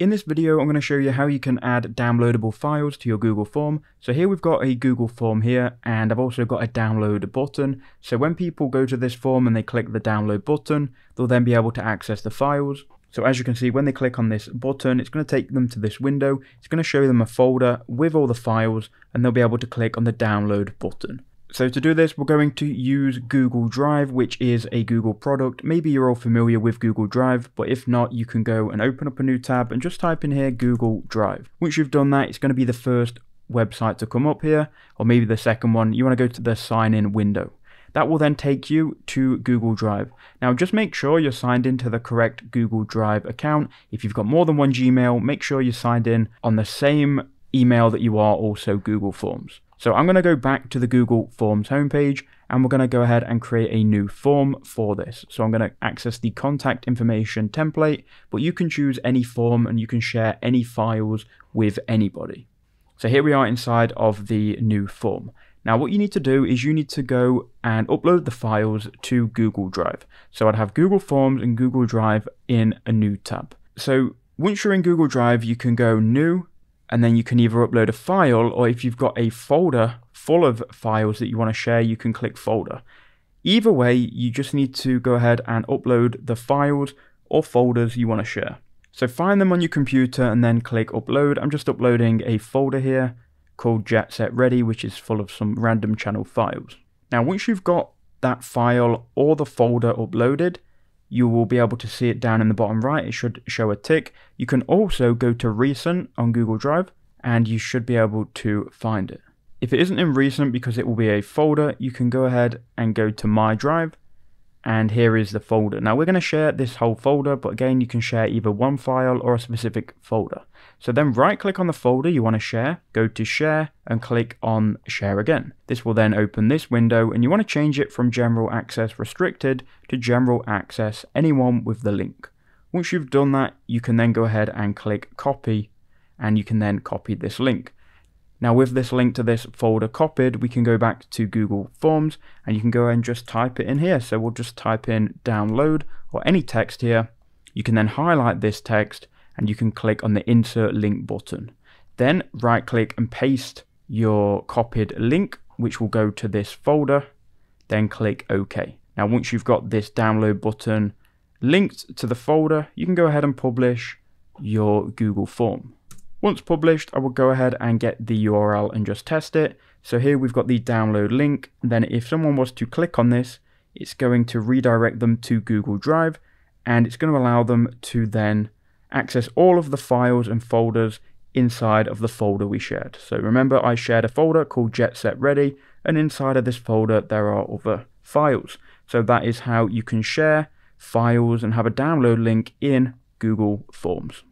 In this video, I'm going to show you how you can add downloadable files to your Google form. So here we've got a Google form here, and I've also got a download button. So when people go to this form and they click the download button, they'll then be able to access the files. So as you can see, when they click on this button, it's going to take them to this window. It's going to show them a folder with all the files, and they'll be able to click on the download button. So to do this, we're going to use Google Drive, which is a Google product. Maybe you're all familiar with Google Drive, but if not, you can go and open up a new tab and just type in here Google Drive. Once you've done that, it's going to be the first website to come up here, or maybe the second one. You want to go to the sign in window. That will then take you to Google Drive. Now just make sure you're signed into the correct Google Drive account. If you've got more than one Gmail, make sure you're signed in on the same email that you are also Google Forms. So I'm going to go back to the Google Forms homepage, and we're going to go ahead and create a new form for this. So I'm going to access the contact information template, but you can choose any form and you can share any files with anybody. So here we are inside of the new form. Now what you need to do is you need to go and upload the files to Google Drive. So I'd have Google Forms and Google Drive in a new tab. So once you're in Google Drive, you can go new, and then you can either upload a file, or if you've got a folder full of files that you want to share, you can click folder. Either way, you just need to go ahead and upload the files or folders you want to share. So find them on your computer and then click upload. I'm just uploading a folder here called Jet Set Ready, which is full of some random channel files. Now once you've got that file or the folder uploaded, you will be able to see it down in the bottom right. It should show a tick. You can also go to recent on Google Drive and you should be able to find it. If it isn't in recent, because it will be a folder, you can go ahead and go to my drive, and here is the folder. Now we're going to share this whole folder, but again you can share either one file or a specific folder. So then right click on the folder you want to share, go to share and click on share again. This will then open this window, and you want to change it from general access restricted to general access anyone with the link. Once you've done that, you can then go ahead and click copy, and you can then copy this link. Now with this link to this folder copied, we can go back to Google Forms and you can go ahead and just type it in here. So we'll just type in download or any text here. You can then highlight this text and you can click on the insert link button. Then right click and paste your copied link, which will go to this folder. Then click OK. Now once you've got this download button linked to the folder, you can go ahead and publish your Google form. Once published, I will go ahead and get the URL and just test it. So here we've got the download link. Then if someone was to click on this, it's going to redirect them to Google Drive, and it's going to allow them to then access all of the files and folders inside of the folder we shared. So remember, I shared a folder called Jet Set Ready, and inside of this folder there are other files. So that is how you can share files and have a download link in Google Forms.